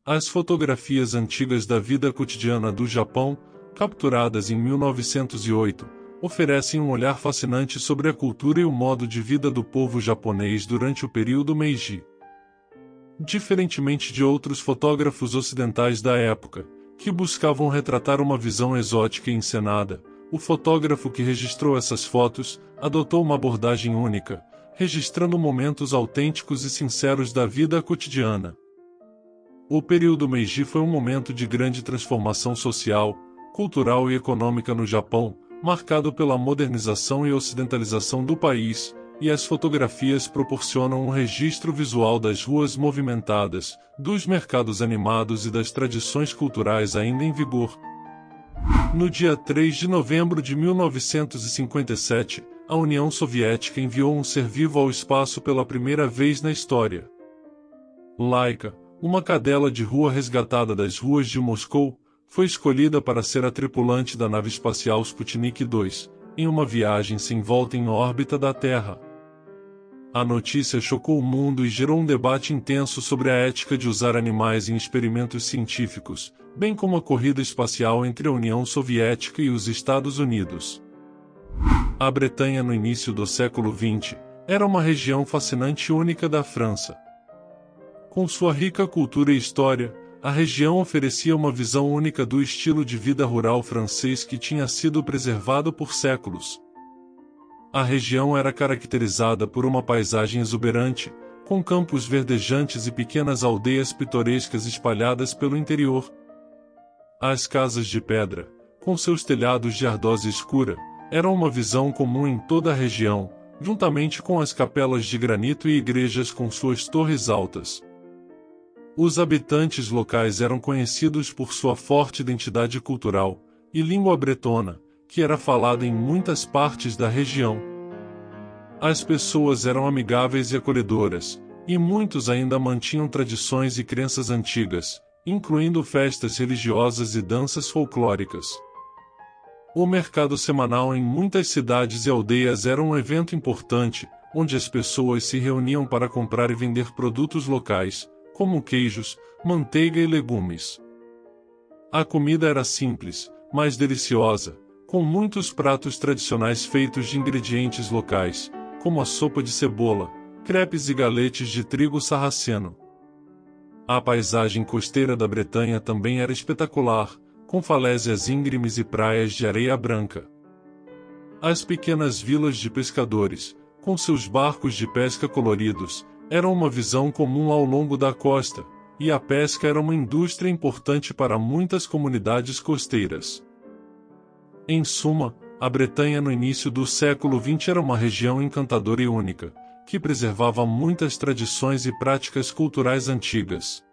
As fotografias antigas da vida cotidiana do Japão, capturadas em 1908, oferecem um olhar fascinante sobre a cultura e o modo de vida do povo japonês durante o período Meiji. Diferentemente de outros fotógrafos ocidentais da época, que buscavam retratar uma visão exótica e encenada, o fotógrafo que registrou essas fotos adotou uma abordagem única, registrando momentos autênticos e sinceros da vida cotidiana. O período Meiji foi um momento de grande transformação social, cultural e econômica no Japão, marcado pela modernização e ocidentalização do país, e as fotografias proporcionam um registro visual das ruas movimentadas, dos mercados animados e das tradições culturais ainda em vigor. No dia 3 de novembro de 1957, a União Soviética enviou um ser vivo ao espaço pela primeira vez na história. Laika, uma cadela de rua resgatada das ruas de Moscou, foi escolhida para ser a tripulante da nave espacial Sputnik 2, em uma viagem sem volta em órbita da Terra. A notícia chocou o mundo e gerou um debate intenso sobre a ética de usar animais em experimentos científicos, bem como a corrida espacial entre a União Soviética e os Estados Unidos. A Bretanha no início do século XX era uma região fascinante e única da França. Com sua rica cultura e história, a região oferecia uma visão única do estilo de vida rural francês que tinha sido preservado por séculos. A região era caracterizada por uma paisagem exuberante, com campos verdejantes e pequenas aldeias pitorescas espalhadas pelo interior. As casas de pedra, com seus telhados de ardósia escura, eram uma visão comum em toda a região, juntamente com as capelas de granito e igrejas com suas torres altas. Os habitantes locais eram conhecidos por sua forte identidade cultural e língua bretona, que era falada em muitas partes da região. As pessoas eram amigáveis e acolhedoras, e muitos ainda mantinham tradições e crenças antigas, incluindo festas religiosas e danças folclóricas. O mercado semanal em muitas cidades e aldeias era um evento importante, onde as pessoas se reuniam para comprar e vender produtos locais, como queijos, manteiga e legumes. A comida era simples, mas deliciosa, com muitos pratos tradicionais feitos de ingredientes locais, como a sopa de cebola, crepes e galetes de trigo sarraceno. A paisagem costeira da Bretanha também era espetacular, com falésias íngremes e praias de areia branca. As pequenas vilas de pescadores, com seus barcos de pesca coloridos, eram uma visão comum ao longo da costa, e a pesca era uma indústria importante para muitas comunidades costeiras. Em suma, a Bretanha no início do século XX era uma região encantadora e única, que preservava muitas tradições e práticas culturais antigas.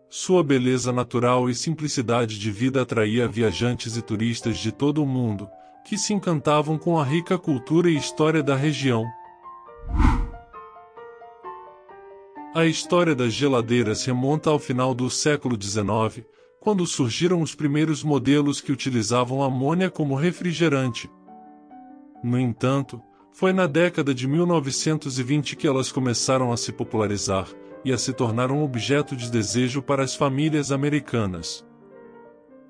Sua beleza natural e simplicidade de vida atraía viajantes e turistas de todo o mundo, que se encantavam com a rica cultura e história da região. A história das geladeiras remonta ao final do século XIX, quando surgiram os primeiros modelos que utilizavam amônia como refrigerante. No entanto, foi na década de 1920 que elas começaram a se popularizar e a se tornar um objeto de desejo para as famílias americanas.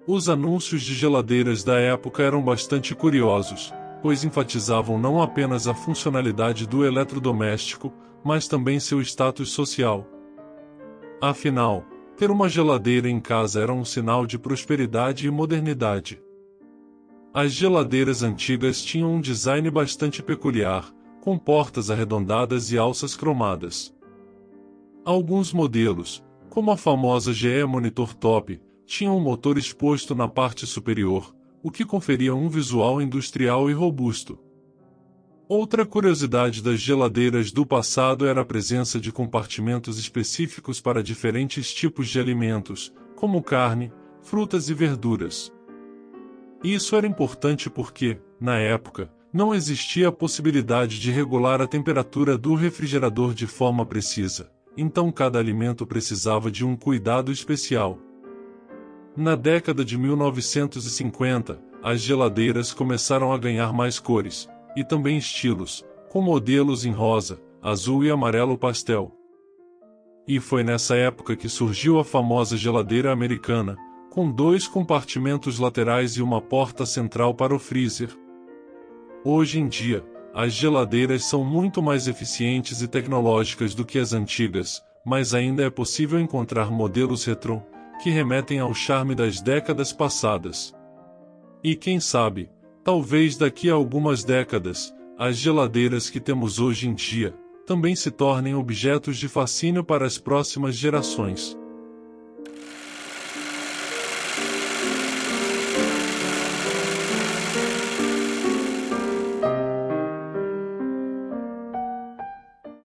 Os anúncios de geladeiras da época eram bastante curiosos, pois enfatizavam não apenas a funcionalidade do eletrodoméstico, mas também seu status social. Afinal, ter uma geladeira em casa era um sinal de prosperidade e modernidade. As geladeiras antigas tinham um design bastante peculiar, com portas arredondadas e alças cromadas. Alguns modelos, como a famosa GE Monitor Top, tinham um motor exposto na parte superior, o que conferia um visual industrial e robusto. Outra curiosidade das geladeiras do passado era a presença de compartimentos específicos para diferentes tipos de alimentos, como carne, frutas e verduras. Isso era importante porque, na época, não existia a possibilidade de regular a temperatura do refrigerador de forma precisa, então cada alimento precisava de um cuidado especial. Na década de 1950, as geladeiras começaram a ganhar mais cores, e também estilos, com modelos em rosa, azul e amarelo pastel. E foi nessa época que surgiu a famosa geladeira americana, com 2 compartimentos laterais e uma porta central para o freezer. Hoje em dia, as geladeiras são muito mais eficientes e tecnológicas do que as antigas, mas ainda é possível encontrar modelos retrô, que remetem ao charme das décadas passadas. E quem sabe, talvez daqui a algumas décadas, as geladeiras que temos hoje em dia, também se tornem objetos de fascínio para as próximas gerações.